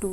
2।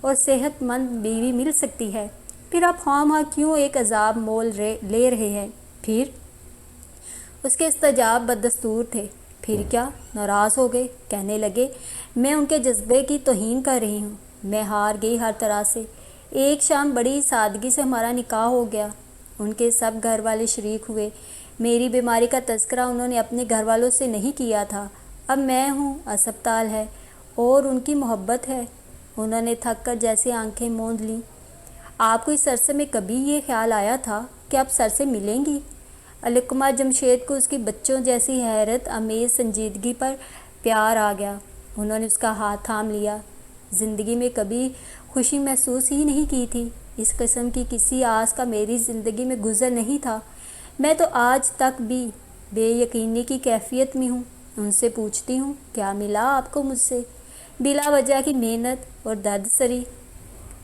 اور صحت مند بیوی مل سکتی ہے، پھر آپ خواہ کیوں ایک عذاب مول لے رہے ہیں؟ پھر اس کے استجاب بدستور تھے۔ پھر کیا؟ ناراض ہو گئے، کہنے لگے میں ان کے جذبے کی توہین کر رہی ہوں۔ میں ہار گئی ہر طرح سے۔ ایک شام بڑی سادگی سے ہمارا نکاح ہو گیا۔ ان کے سب گھر والے شریک ہوئے۔ میری بیماری کا تذکرہ انہوں نے اپنے گھر والوں سے نہیں کیا تھا۔ اب میں ہوں، اسپتال ہے اور ان کی محبت ہے۔ انہوں نے تھک کر جیسے آنکھیں موند لیں۔ آپ کو اس عرصے میں کبھی یہ خیال آیا تھا کہ آپ سر سے ملیں گی؟ علقمہ جمشید کو اس کی بچوں جیسی حیرت امیز سنجیدگی پر پیار آ گیا۔ انہوں نے اس کا ہاتھ تھام لیا۔ زندگی میں کبھی خوشی محسوس ہی نہیں کی تھی۔ اس قسم کی کسی آس کا میری زندگی میں گزر نہیں تھا۔ میں تو آج تک بھی بے یقینی کی کیفیت میں ہوں۔ ان سے پوچھتی ہوں کیا ملا آپ کو مجھ سے؟ بلا وجہ کی محنت اور درد سری۔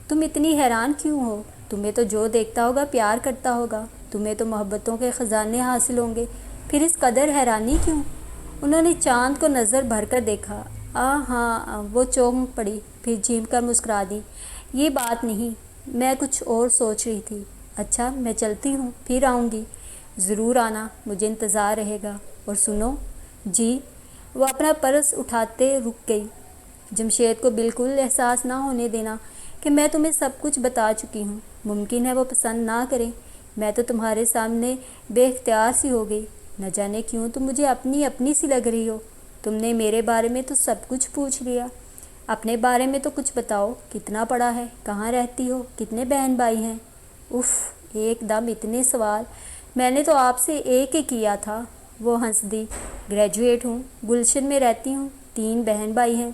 تم اتنی حیران کیوں ہو؟ تمہیں تو جو دیکھتا ہوگا پیار کرتا ہوگا، تمہیں تو محبتوں کے خزانے حاصل ہوں گے، پھر اس قدر حیرانی کیوں؟ انہوں نے چاند کو نظر بھر کر دیکھا۔ ہاں، وہ چونک پڑی، پھر جھیم کر مسکرا دی۔ یہ بات نہیں، میں کچھ اور سوچ رہی تھی۔ اچھا، میں چلتی ہوں، پھر آؤں گی۔ ضرور آنا، مجھے انتظار رہے گا۔ اور سنو۔ جی۔ وہ اپنا پرس اٹھاتے رک گئی۔ جمشید کو بالکل احساس نہ ہونے دینا کہ میں تمہیں سب کچھ بتا چکی ہوں۔ ممکن ہے وہ پسند نہ کریں۔ میں تو تمہارے سامنے بے اختیار سی ہو گئی۔ نہ جانے کیوں تم مجھے اپنی سی لگ رہی ہو۔ تم نے میرے بارے میں تو سب کچھ پوچھ لیا، اپنے بارے میں تو کچھ بتاؤ۔ کتنا پڑھا ہے؟ کہاں رہتی ہو؟ کتنے بہن بھائی ہیں؟ اف، ایک دم اتنے سوال! میں نے تو آپ سے ایک ہی کیا تھا۔ وہ ہنس دی۔ گریجویٹ ہوں، گلشن میں رہتی ہوں، 3 بہن بھائی ہیں،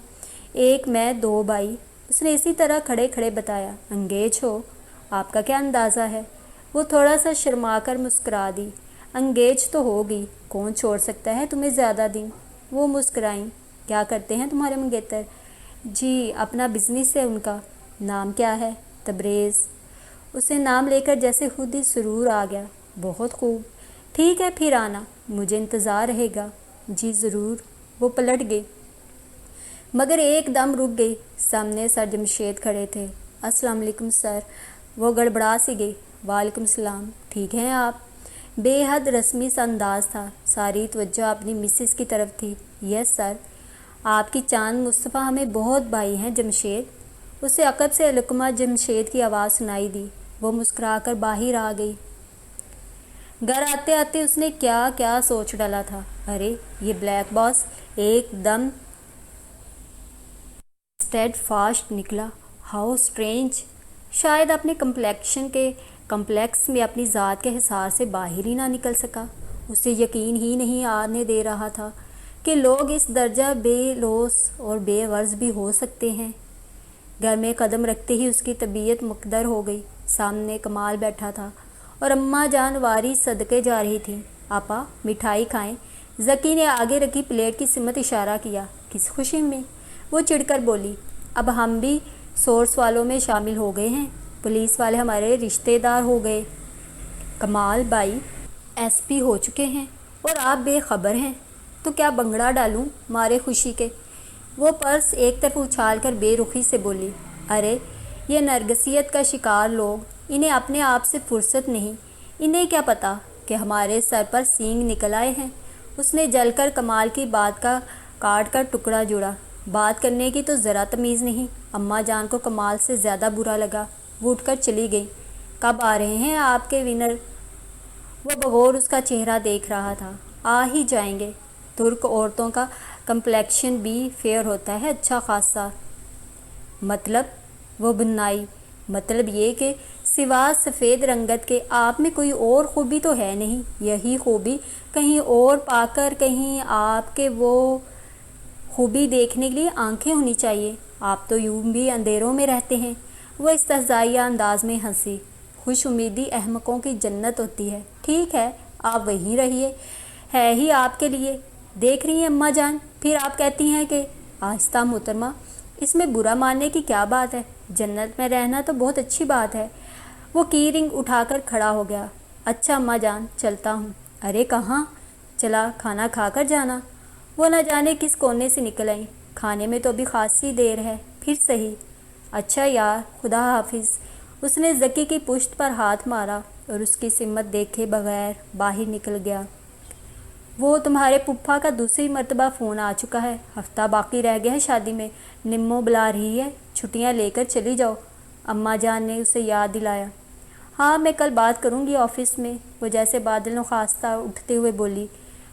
ایک میں 2 بھائی۔ اس نے اسی طرح کھڑے کھڑے بتایا۔ انگیج ہو؟ آپ کا کیا اندازہ ہے؟ وہ تھوڑا سا شرما کر مسکرا دی۔ انگیج تو ہوگی، کون چھوڑ سکتا ہے تمہیں زیادہ دن؟ وہ مسکرائیں۔ کیا کرتے ہیں تمہارے منگیتر؟ جی، اپنا بزنس ہے ان کا۔ نام کیا ہے؟ تبریز۔ اسے نام لے کر جیسے خود ہی سرور آ گیا۔ بہت خوب، ٹھیک ہے، پھر آنا، مجھے انتظار رہے گا۔ جی ضرور۔ وہ پلٹ گئی، مگر ایک دم رک گئی۔ سامنے سر جمشید کھڑے تھے۔ السلام علیکم سر۔ وہ گڑبڑا سی گئی۔ وعلیکم السلام، ٹھیک ہیں آپ؟ بے حد رسمی سا انداز تھا۔ ساری توجہ اپنی مسز کی طرف تھی۔ یس سر۔ آپ کی چاند مصطفیٰ ہمیں بہت بھائی ہیں جمشید۔ اسے عقب سے علقمہ جمشید کی آواز سنائی دی۔ وہ مسکرا کر باہر آ گئی۔ گھر آتے آتے اس نے کیا کیا سوچ ڈالا تھا۔ ارے یہ بلیک باس ایک دم اسٹیڈ فاسٹ نکلا۔ How strange! شاید اپنے کمپلیکس میں اپنی ذات کے حصار سے باہر ہی نہ نکل سکا۔ اسے یقین ہی نہیں آنے دے رہا تھا کہ لوگ اس درجہ بے لوث اور بے غرض بھی ہو سکتے ہیں۔ گھر میں قدم رکھتے ہی اس کی طبیعت مقدر ہو گئی۔ سامنے کمال بیٹھا تھا اور اماں جان واری صدقے جا رہی تھیں۔ آپا، مٹھائی کھائیں۔ ذکی نے آگے رکھی پلیٹ کی سمت اشارہ کیا۔ کس خوشی میں؟ وہ چڑھ کر بولی۔ اب ہم بھی سورس والوں میں شامل ہو گئے ہیں۔ پولیس والے ہمارے رشتے دار ہو گئے۔ کمال بھائی SP ہو چکے ہیں اور آپ بے خبر ہیں، تو کیا بنگڑا ڈالوں مارے خوشی کے؟ وہ پرس ایک طرف اچھال کر بے رخی سے بولی۔ ارے یہ نرگسیت کا شکار لوگ، انہیں اپنے آپ سے فرصت نہیں، انہیں کیا پتا کہ ہمارے سر پر سینگ نکل آئے ہیں۔ اس نے جل کر کمال کی بات کا کاٹ کر ٹکڑا جوڑا۔ بات کرنے کی تو ذرا تمیز نہیں۔ اماں جان کو کمال سے زیادہ برا لگا۔ وہ اٹھ کر چلی گئی۔ کب آ رہے ہیں آپ کے ونر؟ وہ بغور اس کا چہرہ دیکھ رہا تھا۔ آ ہی جائیں گے۔ ترک عورتوں کا کمپلیکشن بھی فیئر ہوتا ہے اچھا خاصا۔ مطلب؟ وہ بنائی۔ مطلب یہ کہ سوا سفید رنگت کے آپ میں کوئی اور خوبی تو ہے نہیں۔ یہی خوبی کہیں اور پا کر کہیں آپ کے وہ خوبی دیکھنے کے لیے آنکھیں ہونی چاہیے۔ آپ تو یوں بھی اندھیروں میں رہتے ہیں۔ وہ استہزائیہ انداز میں ہنسی۔ خوش امیدی احمقوں کی جنت ہوتی ہے۔ ٹھیک ہے، آپ وہیں رہیے، ہے ہی آپ کے لیے۔ دیکھ رہی ہیں اماں جان، پھر آپ کہتی ہیں کہ آہستہ محترمہ، اس میں برا ماننے کی کیا بات ہے؟ جنت میں رہنا تو بہت اچھی بات ہے۔ وہ کی رنگ اٹھا کر کھڑا ہو گیا۔ اچھا اماں جان، چلتا ہوں۔ ارے کہاں؟ چلا کھانا کھا کر جانا۔ وہ نہ جانے کس کونے سے نکل آئیں۔ کھانے میں تو ابھی خاصی دیر ہے، پھر صحیح۔ اچھا یار، خدا حافظ۔ اس نے ذکی کی پشت پر ہاتھ مارا اور اس کی سمت دیکھے بغیر باہر نکل گیا۔ وہ تمہارے پھپھا کا دوسری مرتبہ فون آ چکا ہے، ہفتہ باقی رہ گیا ہے شادی میں، نمو بلا رہی ہے، چھٹیاں لے کر چلی جاؤ، اماں جان نے اسے یاد دلایا۔ ہاں میں کل بات کروں گی آفس میں، وہ جیسے بادل نخواستہ اٹھتے ہوئے بولی۔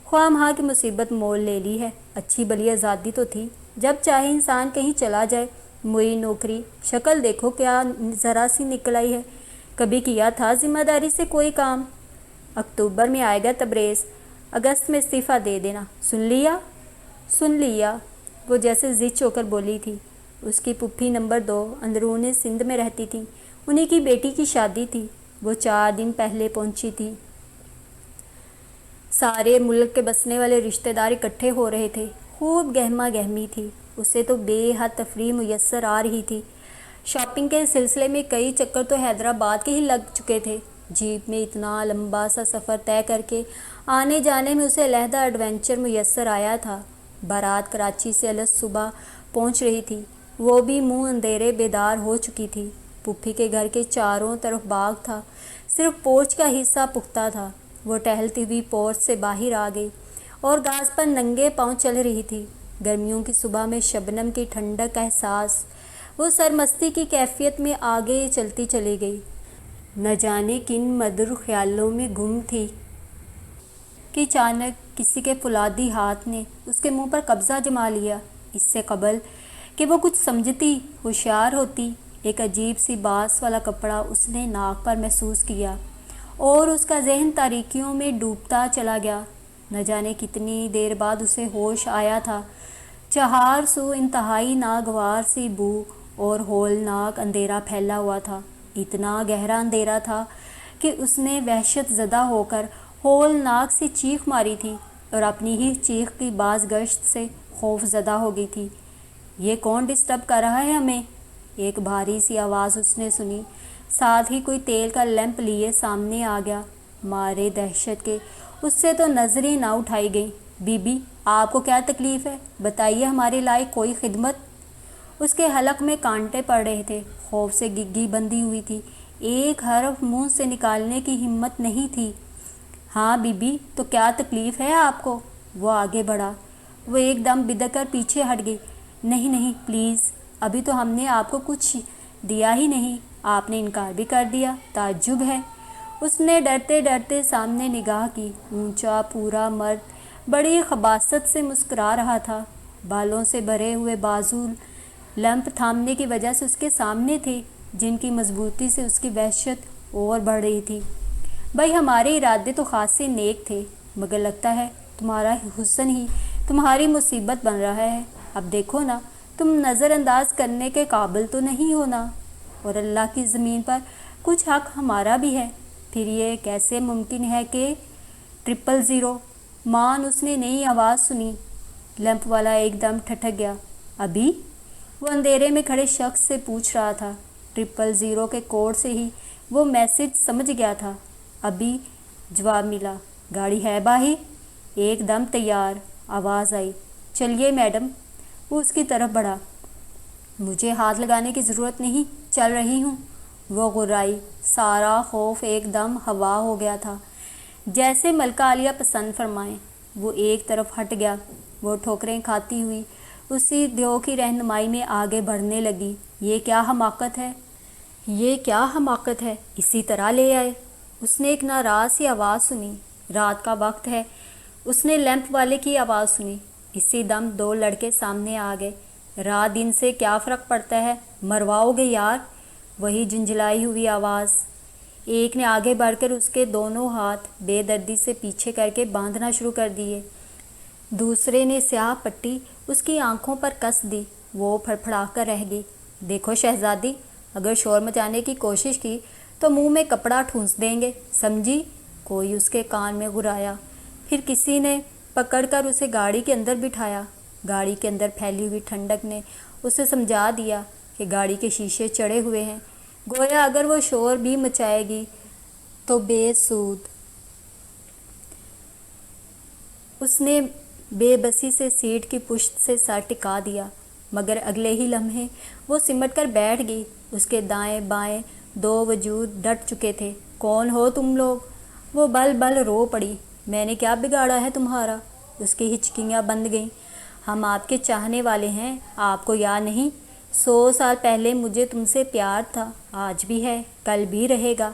خواہ ماہ کی مصیبت مول لے لی ہے، اچھی بلی آزادی تو تھی، جب چاہے انسان کہیں چلا جائے، موئی نوکری، شکل دیکھو کیا ذرا سی نکل آئی ہے، کبھی کیا تھا ذمہ داری سے کوئی کام؟ اکتوبر میں آئے گا تبریز، اگست میں استعفیٰ دے دینا، سن لیا؟ سن لیا، وہ جیسے زچ ہو کر بولی تھی۔ اس کی پھوپھی نمبر 2 اندرون سندھ میں رہتی تھی، انہی کی بیٹی کی شادی تھی، وہ 4 دن پہلے پہنچی تھی۔ سارے ملک کے بسنے والے رشتہ دار اکٹھے ہو رہے تھے، خوب گہما گہمی تھی، اسے تو بے حد تفریح میسر آ رہی تھی۔ شاپنگ کے سلسلے میں کئی چکر تو حیدرآباد کے ہی لگ چکے تھے۔ جیپ میں اتنا لمبا سا سفر طے کر کے آنے جانے میں اسے علیحدہ ایڈونچر میسر آیا تھا۔ بارات کراچی سے الگ صبح پہنچ رہی تھی، وہ بھی منہ اندھیرے بیدار ہو چکی تھی۔ پھوپھی کے گھر کے چاروں طرف باغ تھا، صرف پورچ کا حصہ پختہ تھا۔ وہ ٹہلتی ہوئی پورچ سے باہر آ گئی اور گھاس پر ننگے پاؤں چل رہی تھی۔ گرمیوں کی صبح میں شبنم کی ٹھنڈک کا احساس، وہ سرمستی کی کیفیت میں آگے چلتی چلی گئی۔ نہ جانے کن مدر خیالوں میں گم تھی کہ اچانک کسی کے فولادی ہاتھ نے اس کے منہ پر قبضہ جما لیا۔ اس سے قبل کہ وہ کچھ سمجھتی، ہوشیار ہوتی، ایک عجیب سی باس والا کپڑا اس نے ناک پر محسوس کیا اور اس کا ذہن تاریکیوں میں ڈوبتا چلا گیا۔ نہ جانے کتنی دیر بعد اسے ہوش آیا تھا۔ چہار سو انتہائی ناگوار سی بو اور ہولناک اندھیرا پھیلا ہوا تھا، اتنا گہرا اندھیرا تھا کہ اس نے وحشت زدہ ہو کر ہولناک سی چیخ ماری تھی اور اپنی ہی چیخ کی باز گشت سے خوف زدہ ہو گئی تھی۔ یہ کون ڈسٹرب کر رہا ہے ہمیں؟ ایک بھاری سی آواز اس نے سنی، ساتھ ہی کوئی تیل کا لیمپ لیے سامنے آ گیا۔ مارے دہشت کے اس سے تو نظریں نہ اٹھائی گئیں۔ بی بی آپ کو کیا تکلیف ہے؟ بتائیے، ہمارے لائق کوئی خدمت؟ اس کے حلق میں کانٹے پڑ رہے تھے، خوف سے گگی بندھی ہوئی تھی، ایک حرف منہ سے نکالنے کی ہمت نہیں تھی۔ ہاں بی بی، تو کیا تکلیف ہے آپ کو؟ وہ آگے بڑھا، وہ ایک دم بدک کر پیچھے ہٹ گئی۔ نہیں نہیں پلیز، ابھی تو ہم نے آپ کو کچھ دیا ہی نہیں، آپ نے انکار بھی کر دیا، تعجب ہے۔ اس نے ڈرتے ڈرتے سامنے نگاہ کی، اونچا پورا مرد بڑی خباثت سے مسکرا رہا تھا، بالوں سے بھرے ہوئے بازو لیمپ تھامنے کی وجہ سے اس کے سامنے تھے، جن کی مضبوطی سے اس کی وحشت اور بڑھ رہی تھی۔ بھائی ہمارے ارادے تو خاصے نیک تھے، مگر لگتا ہے تمہارا حسن ہی تمہاری مصیبت بن رہا ہے۔ اب دیکھو نا، تم نظر انداز کرنے کے قابل تو نہیں ہونا، اور اللہ کی زمین پر کچھ حق ہمارا بھی ہے۔ پھر یہ کیسے ممکن ہے کہ 000 مان اس نے نئی آواز سنی۔ لیمپ والا ایک دم ٹھٹک گیا۔ ابھی؟ وہ اندھیرے میں کھڑے شخص سے پوچھ رہا تھا۔ 000 کے کوڈ سے ہی وہ میسج سمجھ گیا تھا۔ ابھی جواب ملا۔ گاڑی ہے باہر؟ ایک دم تیار، آواز آئی۔ چلیے میڈم۔ وہ اس کی طرف بڑھا۔ مجھے ہاتھ لگانے کی ضرورت نہیں، چل رہی ہوں، وہ غرائی۔ سارا خوف ایک دم ہوا ہو گیا تھا، جیسے ملکہ عالیہ پسند فرمائیں۔ وہ ایک طرف ہٹ گیا۔ وہ ٹھوکریں کھاتی ہوئی اسی دیو کی رہنمائی میں آگے بڑھنے لگی۔ یہ کیا حماقت ہے، یہ کیا حماقت ہے، اسی طرح لے آئے۔ اس نے ایک ناراض سی آواز سنی۔ رات کا وقت ہے، اس نے لیمپ والے کی آواز سنی۔ اسی دم 2 لڑکے سامنے آ گئے۔ رات دن سے کیا فرق پڑتا ہے، مرواؤ گے یار؟ وہی جھنجھلائی ہوئی آواز۔ ایک نے آگے بڑھ کر اس کے دونوں ہاتھ بے دردی سے پیچھے کر کے باندھنا شروع کر دیے۔ دوسرے نے سیاہ پٹی اس کی آنکھوں پر کس دی۔ وہ پھڑپڑا کر رہ گئی۔ دیکھو شہزادی، اگر شور مچانے کی کوشش کی تو منہ میں کپڑا ٹھونس دیں گے، سمجھی؟ کوئی اس کے کان میں گرایا۔ پھر کسی نے پکڑ کر اسے گاڑی کے اندر بٹھایا۔ گاڑی کے اندر پھیلی ہوئی ٹھنڈک نے اسے سمجھا دیا کہ گاڑی کے شیشے چڑھے ہوئے ہیں، گویا اگر وہ شور بھی مچائے گی تو بے سود۔ اس نے بے بسی سے سیٹ کی پشت سے سر ٹکا دیا۔ مگر اگلے ہی لمحے وہ سمٹ کر بیٹھ گئی۔ اس کے دائیں بائیں دو وجود ڈٹ چکے تھے۔ کون ہو تم لوگ؟ وہ بل بل رو پڑی۔ میں نے کیا بگاڑا ہے تمہارا؟ اس کی ہچکیاں بند گئیں۔ ہم آپ کے چاہنے والے ہیں، آپ کو یاد نہیں؟ 100 سال پہلے مجھے تم سے پیار تھا، آج بھی ہے، کل بھی رہے گا۔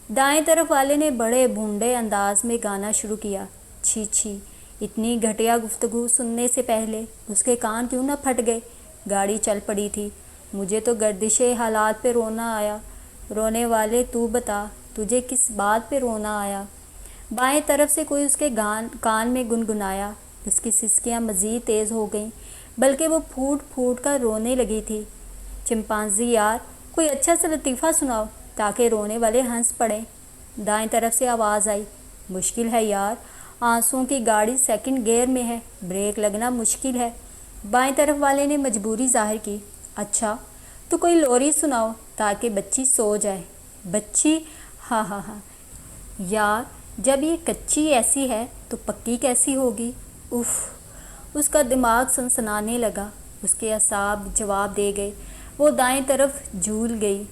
دائیں طرف والے نے بڑے بھونڈے انداز میں گانا شروع کیا۔ چھی چھی، اتنی گھٹیا گفتگو سننے سے پہلے اس کے کان کیوں نہ پھٹ گئے؟ گاڑی چل پڑی تھی۔ مجھے تو گردش حالات پہ رونا آیا۔ رونے والے تو بتا، تجھے کس بات پہ رونا آیا؟ بائیں طرف سے کوئی اس کے کان میں گنگنایا۔ اس کی سسکیاں مزید تیز ہو گئیں، بلکہ وہ پھوٹ پھوٹ کر رونے لگی تھی۔ چمپانزی یار، کوئی اچھا سا لطیفہ سناؤ تاکہ رونے والے ہنس پڑیں۔ دائیں طرف سے آواز آئی۔ مشکل ہے یار، آنسوؤں کی گاڑی سیکنڈ گیئر میں ہے، بریک لگنا مشکل ہے۔ بائیں طرف والے نے مجبوری ظاہر کی۔ اچھا تو کوئی لوری سناؤ تاکہ بچی سو جائے۔ بچی؟ ہاں ہاں ہاں یار، جب یہ کچی ایسی ہے تو پکی کیسی ہوگی؟ اف، اس کا دماغ سنسنانے لگا۔ اس کے اعصاب جواب دے گئے۔ وہ دائیں طرف جھول گئی۔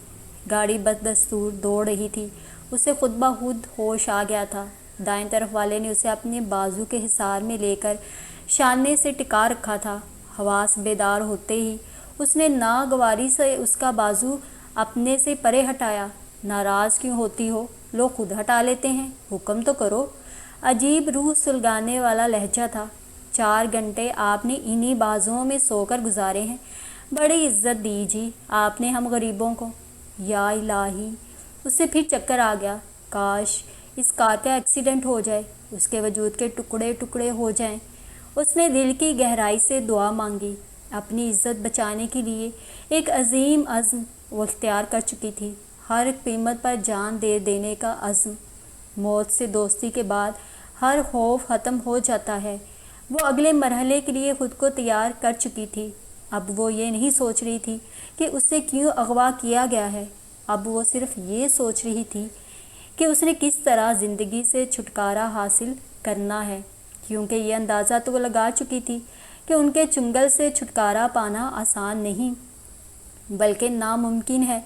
گاڑی بدستور دوڑ رہی تھی۔ اسے خود بخود ہوش آ گیا تھا۔ دائیں طرف والے نے اسے اپنے بازو کے حصار میں لے کر شانے سے ٹکا رکھا تھا۔ حواس بیدار ہوتے ہی اس نے ناگواری سے اس کا بازو اپنے سے پرے ہٹایا۔ ناراض کیوں ہوتی ہو؟ لوگ خود ہٹا لیتے ہیں، حکم تو کرو۔ عجیب روح سلگانے والا لہجہ تھا۔ 4 گھنٹے آپ نے انہی بازوؤں میں سو کر گزارے ہیں۔ بڑی عزت دی جی آپ نے ہم غریبوں کو۔ یا الہی، اسے پھر چکر آ گیا۔ کاش اس کار کا ایکسیڈنٹ ہو جائے، اس کے وجود کے ٹکڑے ٹکڑے ہو جائیں۔ اس نے دل کی گہرائی سے دعا مانگی۔ اپنی عزت بچانے کے لیے ایک عظیم عزم وہ اختیار کر چکی تھی، ہر قیمت پر جان دے دینے کا عزم۔ موت سے دوستی کے بعد ہر خوف ختم ہو جاتا ہے۔ وہ اگلے مرحلے کے لیے خود کو تیار کر چکی تھی۔ اب وہ یہ نہیں سوچ رہی تھی کہ اسے کیوں اغوا کیا گیا ہے۔ اب وہ صرف یہ سوچ رہی تھی کہ اس نے کس طرح زندگی سے چھٹکارا حاصل کرنا ہے، کیونکہ یہ اندازہ تو وہ لگا چکی تھی کہ ان کے چنگل سے چھٹکارا پانا آسان نہیں بلکہ ناممکن ہے۔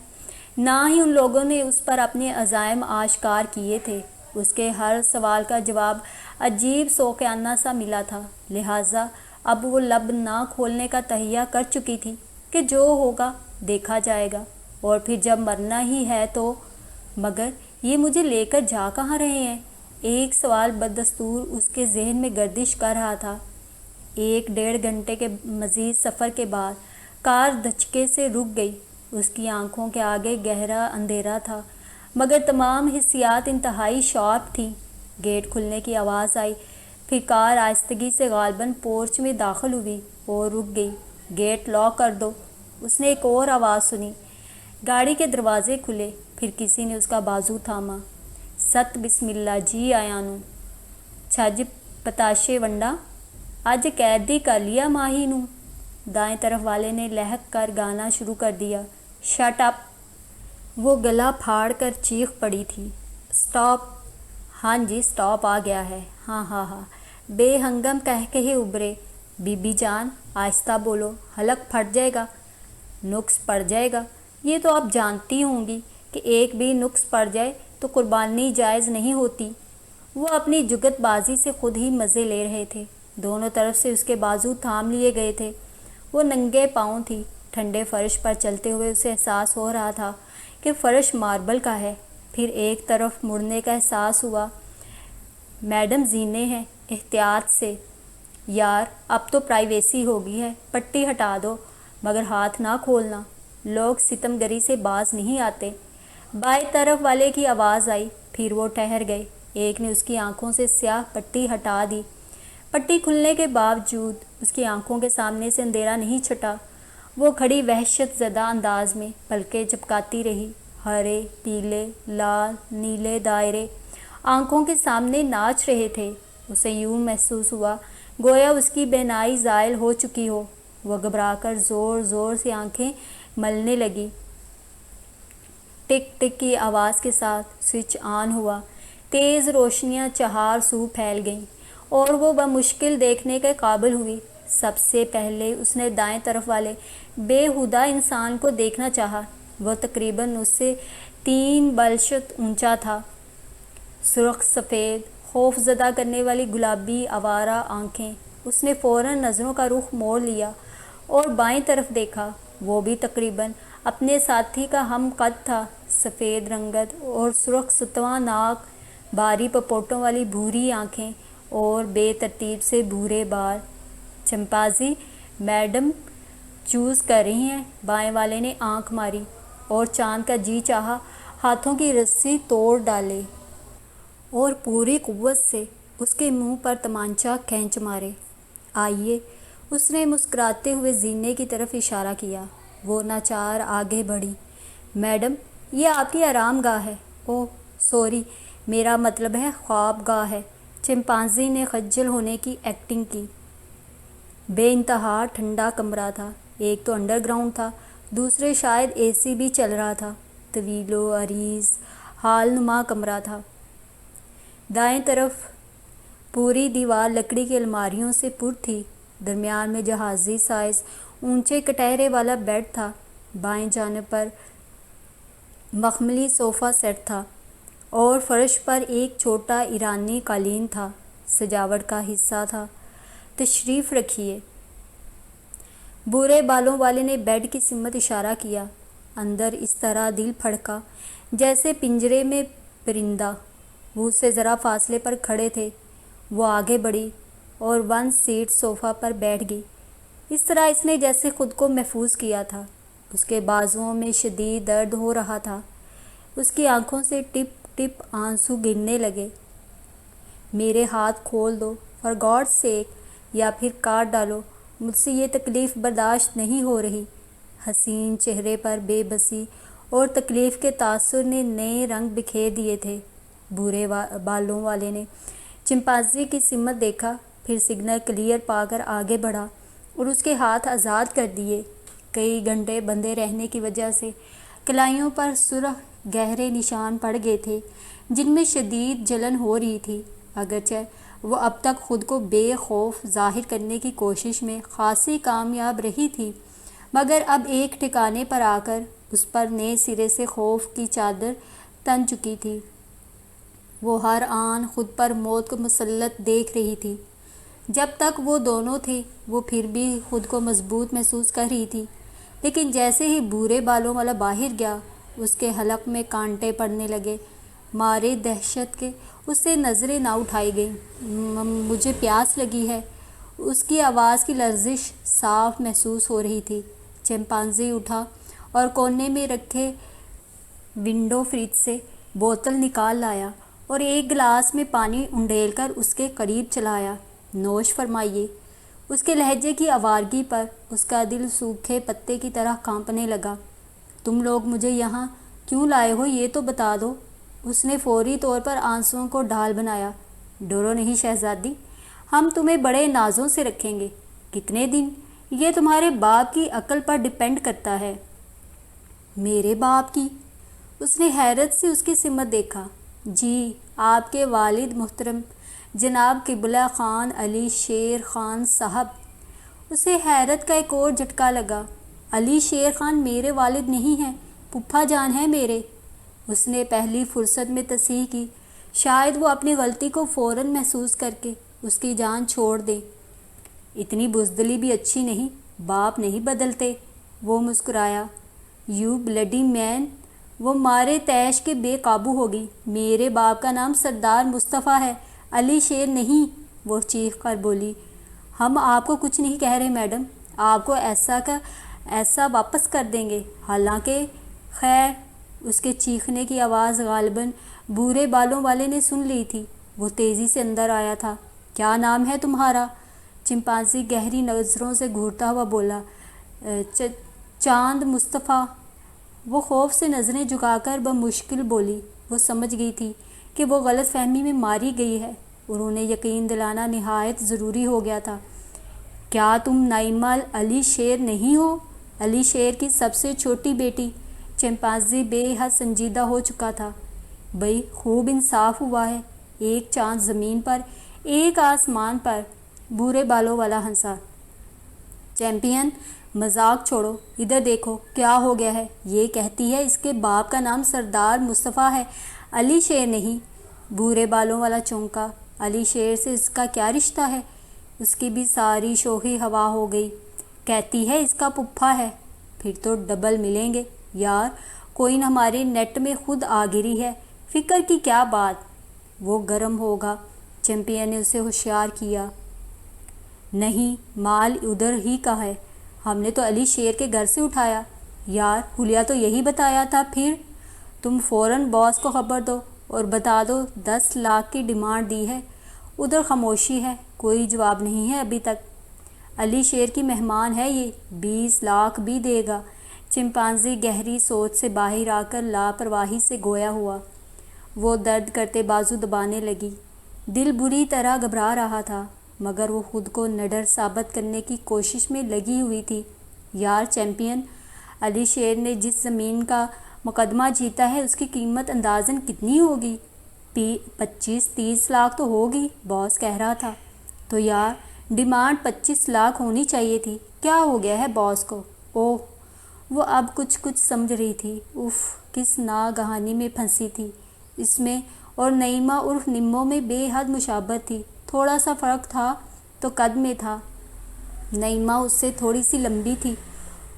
نہ ہی ان لوگوں نے اس پر اپنے عزائم آشکار کیے تھے۔ اس کے ہر سوال کا جواب عجیب سوکیانہ سا ملا تھا، لہٰذا اب وہ لب نہ کھولنے کا تہیہ کر چکی تھی کہ جو ہوگا دیکھا جائے گا، اور پھر جب مرنا ہی ہے تو۔ مگر یہ مجھے لے کر جا کہاں رہے ہیں؟ ایک سوال بدستور اس کے ذہن میں گردش کر رہا تھا۔ 1-1.5 گھنٹے کے مزید سفر کے بعد کار دھچکے سے رک گئی۔ اس کی آنکھوں کے آگے گہرا اندھیرا تھا، مگر تمام حسیات انتہائی شارپ تھیں۔ گیٹ کھلنے کی آواز آئی، پھر کار آہستگی سے غالباً پورچ میں داخل ہوئی اور رک گئی۔ گیٹ لاک کر دو، اس نے ایک اور آواز سنی۔ گاڑی کے دروازے کھلے، پھر کسی نے اس کا بازو تھاما۔ ست بسم اللہ جی آیا نو، چھج پتاشے ونڈا، آج قیدی کر لیا ماہی نو۔ دائیں طرف والے نے لہک کر گانا شروع کر دیا۔ Shut up! وہ گلا پھاڑ کر چیخ پڑی تھی۔ سٹاپ! ہاں جی سٹاپ آ گیا ہے۔ ہاں ہاں ہاں، بے ہنگم قہقہے ابھرے۔ بی بی جان آہستہ بولو، حلق پھٹ جائے گا، نقص پڑ جائے گا۔ یہ تو آپ جانتی ہوں گی کہ ایک بھی نقص پڑ جائے تو قربانی جائز نہیں ہوتی۔ وہ اپنی جگت بازی سے خود ہی مزے لے رہے تھے۔ دونوں طرف سے اس کے بازو تھام لیے گئے تھے۔ وہ ننگے پاؤں تھی۔ ٹھنڈے فرش پر چلتے ہوئے اسے احساس ہو رہا تھا کہ فرش ماربل کا ہے۔ پھر ایک طرف مڑنے کا احساس ہوا۔ میڈم زینے ہیں، احتیاط سے۔ یار اب تو پرائیویسی ہوگی ہے، پٹی ہٹا دو، مگر ہاتھ نہ کھولنا، لوگ ستم گری سے باز نہیں آتے۔ بائیں طرف والے کی آواز آئی، پھر وہ ٹھہر گئے۔ ایک نے اس کی آنکھوں سے سیاہ پٹی ہٹا دی۔ پٹی کھلنے کے باوجود اس کی آنکھوں کے سامنے سے اندھیرا نہیں چھٹا۔ وہ کھڑی وحشت زدہ انداز میں پلکیں جھپکاتی رہی۔ ہرے، پیلے، لال، نیلے دائرے آنکھوں کے سامنے ناچ رہے تھے۔ اسے یوں محسوس ہوا گویا اس کی بینائی زائل ہو چکی ہو۔ وہ گھبرا کر زور زور سے آنکھیں ملنے لگی۔ ٹک ٹک کی آواز کے ساتھ سوئچ آن ہوا۔ تیز روشنیاں چہار سو پھیل گئیں اور وہ بمشکل دیکھنے کے قابل ہوئی۔ سب سے پہلے اس نے دائیں طرف والے بے ہودہ انسان کو دیکھنا چاہا۔ وہ تقریباً اس سے 3 بلشت اونچا تھا۔ سرخ سفید خوف زدہ کرنے والی گلابی آوارہ آنکھیں۔ اس نے فوراً نظروں کا رخ موڑ لیا اور بائیں طرف دیکھا۔ وہ بھی تقریباً اپنے ساتھی کا ہم قد تھا، سفید رنگت اور سرخ ستواں ناک، بھاری پپوٹوں والی بھوری آنکھیں اور بے ترتیب سے بھورے بال۔ چمپانزی میڈم چوز کر رہی ہیں؟ بائیں والے نے آنکھ ماری اور چاند کا جی چاہا ہاتھوں کی رسی توڑ ڈالے اور پوری قوت سے اس کے منہ پر تمانچہ کھینچ مارے۔ آئیے، اس نے مسکراتے ہوئے زینے کی طرف اشارہ کیا۔ وہ ناچار آگے بڑھی۔ میڈم، یہ آپ کی آرام گاہ ہے۔ اوہ سوری، میرا مطلب ہے خواب گاہ ہے۔ چمپانزی نے خجل ہونے کی ایکٹنگ کی۔ بے انتہا ٹھنڈا کمرہ تھا۔ ایک تو انڈر گراؤنڈ تھا، دوسرے شاید اے سی بھی چل رہا تھا۔ طویل و عریض ہال نما کمرہ تھا۔ دائیں طرف پوری دیوار لکڑی کی الماریوں سے پر تھی۔ درمیان میں جہازی سائز اونچے کٹہرے والا بیڈ تھا۔ بائیں جانب پر مخملی صوفہ سیٹ تھا اور فرش پر ایک چھوٹا ایرانی قالین تھا، سجاوٹ کا حصہ تھا۔ تشریف رکھیے۔ بھورے بالوں والے نے بیڈ کی سمت اشارہ کیا۔ اندر اس طرح دل پھڑکا جیسے پنجرے میں پرندہ۔ وہ اس سے ذرا فاصلے پر کھڑے تھے۔ وہ آگے بڑھی اور 1 سیٹ صوفہ پر بیٹھ گئی، اس طرح اس نے جیسے خود کو محفوظ کیا تھا۔ اس کے بازوؤں میں شدید درد ہو رہا تھا۔ اس کی آنکھوں سے ٹپ ٹپ آنسو گرنے لگے۔ میرے ہاتھ کھول دو فار گاڈ سیک، یا پھر کاٹ ڈالو، مجھ سے یہ تکلیف برداشت نہیں ہو رہی۔ حسین چہرے پر بے بسی اور تکلیف کے تاثر نے نئے رنگ بکھیر دیے تھے۔ بھورے بالوں والے نے چمپانزی کی سمت دیکھا، پھر سگنل کلیئر پا کر آگے بڑھا اور اس کے ہاتھ آزاد کر دیے۔ کئی گھنٹے بندھے رہنے کی وجہ سے کلائیوں پر سرخ گہرے نشان پڑ گئے تھے، جن میں شدید جلن ہو رہی تھی۔ اگرچہ وہ اب تک خود کو بے خوف ظاہر کرنے کی کوشش میں خاصی کامیاب رہی تھی، مگر اب ایک ٹھکانے پر آ کر اس پر نئے سرے سے خوف کی چادر تن چکی تھی۔ وہ ہر آن خود پر موت کو مسلط دیکھ رہی تھی۔ جب تک وہ دونوں تھے وہ پھر بھی خود کو مضبوط محسوس کر رہی تھی، لیکن جیسے ہی بھورے بالوں والا باہر گیا، اس کے حلق میں کانٹے پڑنے لگے۔ مارے دہشت کے اس سے نظریں نہ اٹھائی گئیں۔ مجھے پیاس لگی ہے۔ اس کی آواز کی لرزش صاف محسوس ہو رہی تھی۔ چمپانزی اٹھا اور کونے میں رکھے ونڈو فریج سے بوتل نکال لایا اور ایک گلاس میں پانی انڈیل کر اس کے قریب چلایا۔ نوش فرمائیے۔ اس کے لہجے کی آوارگی پر اس کا دل سوکھے پتے کی طرح کانپنے لگا۔ تم لوگ مجھے یہاں کیوں لائے ہو یہ تو بتا دو۔ اس نے فوری طور پر آنسوؤں کو ڈھال بنایا۔ ڈرو نہیں شہزادی، ہم تمہیں بڑے نازوں سے رکھیں گے۔ کتنے دن؟ یہ تمہارے باپ کی عقل پر ڈیپینڈ کرتا ہے۔ میرے باپ کی؟ اس نے حیرت سے اس کی سمت دیکھا۔ جی، آپ کے والد محترم جناب قبلہ خان علی شیر خان صاحب۔ اسے حیرت کا ایک اور جھٹکا لگا۔ علی شیر خان میرے والد نہیں ہیں، پھپھا جان ہیں میرے۔ اس نے پہلی فرصت میں تصحیح کی، شاید وہ اپنی غلطی کو فوراً محسوس کر کے اس کی جان چھوڑ دے۔ اتنی بزدلی بھی اچھی نہیں، باپ نہیں بدلتے۔ وہ مسکرایا۔ یو بلڈی مین۔ وہ مارے تیش کے بے قابو ہو گئی۔ میرے باپ کا نام سردار مصطفیٰ ہے، علی شیر نہیں، وہ چیخ کر بولی۔ ہم آپ کو کچھ نہیں کہہ رہے میڈم، آپ کو ایسا کا ایسا واپس کر دیں گے۔ حالانکہ خیر، اس کے چیخنے کی آواز غالباً بھورے بالوں والے نے سن لی تھی۔ وہ تیزی سے اندر آیا تھا۔ کیا نام ہے تمہارا؟ چمپانزی گہری نظروں سے گھورتا ہوا بولا۔ چاند مصطفیٰ۔ وہ خوف سے نظریں جھکا کر بمشکل بولی۔ وہ سمجھ گئی تھی کہ وہ غلط فہمی میں ماری گئی ہے اور انہیں یقین دلانا نہایت ضروری ہو گیا تھا۔ کیا تم نائمہ علی شیر نہیں ہو؟ علی شیر کی سب سے چھوٹی بیٹی۔ چمپانزی بے حد سنجیدہ ہو چکا تھا۔ بھئی خوب انصاف ہوا ہے، ایک چاند زمین پر، ایک آسمان پر۔ بھورے بالوں والا ہنسا۔ چیمپئن مذاق چھوڑو، ادھر دیکھو کیا ہو گیا ہے۔ یہ کہتی ہے اس کے باپ کا نام سردار مصطفیٰ ہے، علی شیر نہیں۔ بھورے بالوں والا چونکا، علی شیر سے اس کا کیا رشتہ ہے؟ اس کی بھی ساری شوخی ہوا ہو گئی۔ کہتی ہے اس کا پھپھا ہے، پھر تو ڈبل ملیں گے یار، کوئن ہمارے نیٹ میں خود آ گری ہے، فکر کی کیا بات۔ وہ گرم ہوگا، چیمپئن نے اسے ہوشیار کیا۔ نہیں، مال ادھر ہی کا ہے، ہم نے تو علی شیر کے گھر سے اٹھایا۔ یار حلیہ تو یہی بتایا تھا۔ پھر تم فوراً باس کو خبر دو اور بتا دو 10 لاکھ کی ڈیمانڈ دی ہے۔ ادھر خاموشی ہے، کوئی جواب نہیں ہے ابھی تک۔ علی شیر کی مہمان ہے یہ، 20 لاکھ بھی دے گا۔ چمپانزی گہری سوچ سے باہر آ کر لاپرواہی سے گویا ہوا۔ وہ درد کرتے بازو دبانے لگی، دل بری طرح گھبرا رہا تھا، مگر وہ خود کو نڈر ثابت کرنے کی کوشش میں لگی ہوئی تھی۔ یار چیمپئن، علی شیر نے جس زمین کا مقدمہ جیتا ہے اس کی قیمت اندازاً کتنی ہوگی؟ 25-30 لاکھ تو ہوگی، باس کہہ رہا تھا۔ تو یار ڈیمانڈ 25 لاکھ ہونی چاہیے تھی، کیا ہو گیا ہے باس کو؟ اوہ، وہ اب کچھ سمجھ رہی تھی۔ اف، کس ناگہانی میں پھنسی تھی اس میں، اور نعیمہ عرف نمو میں بے حد مشابہت تھی۔ تھوڑا سا فرق تھا تو قد میں تھا، نعیمہ اس سے تھوڑی سی لمبی تھی۔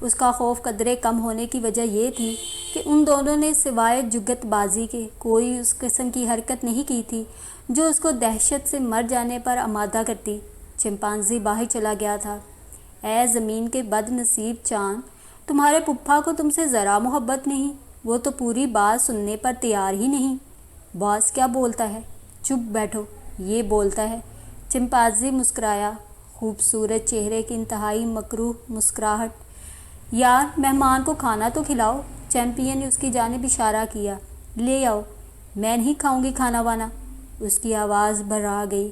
اس کا خوف قدرے کم ہونے کی وجہ یہ تھی کہ ان دونوں نے سوائے جگت بازی کے کوئی اس قسم کی حرکت نہیں کی تھی جو اس کو دہشت سے مر جانے پر آمادہ کرتی۔ چمپانزی باہر چلا گیا تھا۔ اے زمین کے بد نصیب چاند، تمہارے پھپھا کو تم سے ذرا محبت نہیں، وہ تو پوری بات سننے پر تیار ہی نہیں۔ باس کیا بولتا ہے؟ چپ بیٹھو، یہ بولتا ہے۔ چمپانزی مسکرایا، خوبصورت چہرے کی انتہائی مکروہ مسکراہٹ۔ یار مہمان کو کھانا تو کھلاؤ۔ چیمپئن نے اس کی جانب اشارہ کیا۔ لے آؤ۔ میں نہیں کھاؤں گی کھانا وانا، اس کی آواز بھرا گئی۔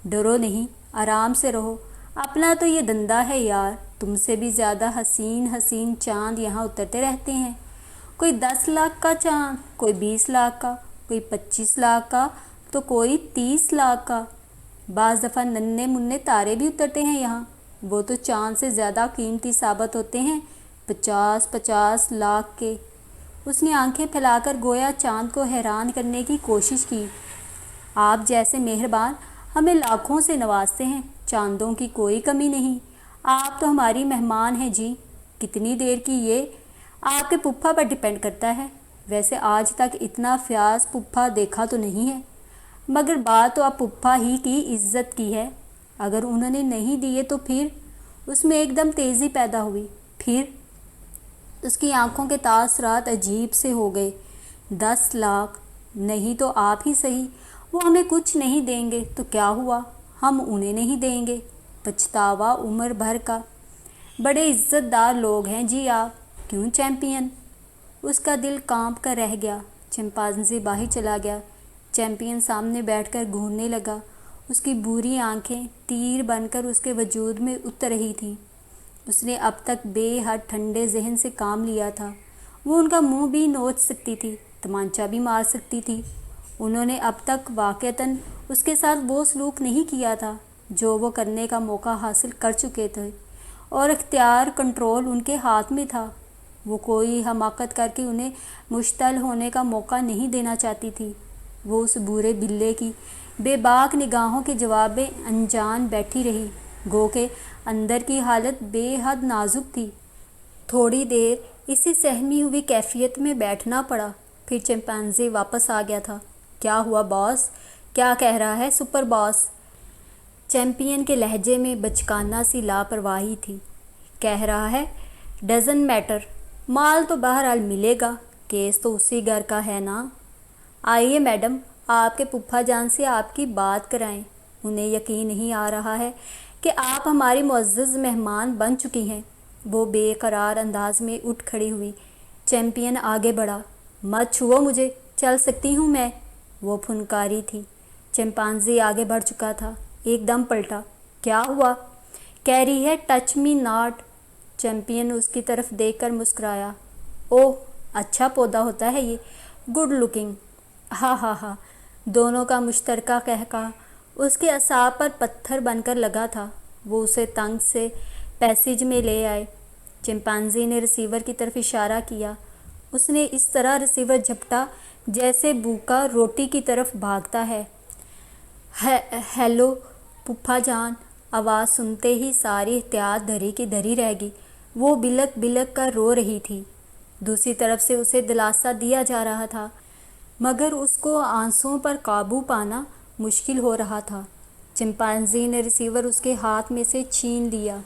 ڈرو نہیں، آرام سے رہو، اپنا تو یہ دھندا ہے یار، تم سے بھی زیادہ حسین چاند یہاں اترتے رہتے ہیں۔ کوئی 10 لاکھ کا چاند، کوئی 20 لاکھ کا، کوئی 25 لاکھ کا، تو کوئی 30 لاکھ کا۔ بعض دفعہ ننھے منھے تارے بھی اترتے ہیں یہاں، وہ تو چاند سے زیادہ قیمتی ثابت ہوتے ہیں، 50 لاکھ کے۔ اس نے آنکھیں پھیلا کر گویا چاند کو حیران کرنے کی کوشش کی۔ آپ جیسے مہربان ہمیں لاکھوں سے نوازتے ہیں، چاندوں کی کوئی کمی نہیں، آپ تو ہماری مہمان ہیں جی۔ کتنی دیر کی یہ آپ کے پھپھا پر ڈپینڈ کرتا ہے، ویسے آج تک اتنا فیاض پھپھا دیکھا تو نہیں ہے، مگر بات تو اب پھپھا ہی کی عزت کی ہے۔ اگر انہوں نے نہیں دیے تو پھر؟ اس میں ایک دم تیزی پیدا ہوئی۔ پھر؟ اس کی آنکھوں کے تاثرات عجیب سے ہو گئے۔ 10 لاکھ نہیں تو آپ ہی صحیح، وہ ہمیں کچھ نہیں دیں گے تو کیا ہوا، ہم انہیں نہیں دیں گے، پچھتاوا عمر بھر کا۔ بڑے عزت دار لوگ ہیں جی آپ، کیوں چیمپئن؟ اس کا دل کانپ کر رہ گیا۔ چمپانزی باہر چلا گیا۔ چیمپئن سامنے بیٹھ کر گھورنے لگا۔ اس کی بھوری آنکھیں تیر بن کر اس کے وجود میں اتر رہی تھیں۔ اس نے اب تک بے حد ٹھنڈے ذہن سے کام لیا تھا۔ وہ ان کا منہ بھی نوچ سکتی تھی، تمانچہ بھی مار سکتی تھی۔ انہوں نے اب تک واقعتاً اس کے ساتھ وہ سلوک نہیں کیا تھا جو وہ کرنے کا موقع حاصل کر چکے تھے، اور اختیار کنٹرول ان کے ہاتھ میں تھا۔ وہ کوئی حماقت کر کے انہیں مشتعل ہونے کا موقع نہیں دینا چاہتی تھی۔ وہ اس بورے بلے کی بے باک نگاہوں کے جواب میں انجان بیٹھی رہی، گو کہ اندر کی حالت بے حد نازک تھی۔ تھوڑی دیر اسی سہمی ہوئی کیفیت میں بیٹھنا پڑا، پھر چمپینزی واپس آ گیا تھا۔ کیا ہوا باس؟ کیا کہہ رہا ہے سپر باس؟ چیمپئن کے لہجے میں بچکانہ سی لاپرواہی تھی۔ کہہ رہا ہے ڈزنٹ میٹر، مال تو بہرحال ملے گا، کیس تو اسی گھر کا ہے نا۔ آئیے میڈم، آپ کے پھپھا جان سے آپ کی بات کرائیں، انہیں یقین نہیں آ رہا ہے کہ آپ ہماری معزز مہمان بن چکی ہیں۔ وہ بے قرار انداز میں اٹھ کھڑی ہوئی۔ چیمپئن آگے بڑھا۔ مت چھوؤ مجھے، چل سکتی ہوں میں، وہ پھنکاری تھی۔ چمپانزی آگے بڑھ چکا تھا، ایک دم پلٹا۔ کیا ہوا؟ کہہ رہی ہے ٹچ می ناٹ۔ چیمپئن اس کی طرف دیکھ کر مسکرایا۔ اوہ، اچھا پودا ہوتا ہے یہ، گڈ لکنگ۔ ہاں ہاں ہاں، دونوں کا مشترکہ قہقہہ اس کے اعصاب پر پتھر بن کر لگا تھا۔ وہ اسے تنگ سے پیسیج میں لے آئے۔ چمپینزی نے ریسیور کی طرف اشارہ کیا۔ اس نے اس طرح ریسیور جھپٹا جیسے بھوکا روٹی کی طرف بھاگتا ہے۔ ہیلو پھوپھا جان، آواز سنتے ہی ساری احتیاط دھری کی دھری رہ گئی۔ وہ بلک بلک کر رو رہی تھی۔ دوسری طرف سے اسے دلاسا دیا جا رہا تھا، مگر اس کو آنسوؤں پر قابو پانا مشکل ہو رہا تھا۔ چمپینزی نے ریسیور اس کے ہاتھ میں سے چھین لیا۔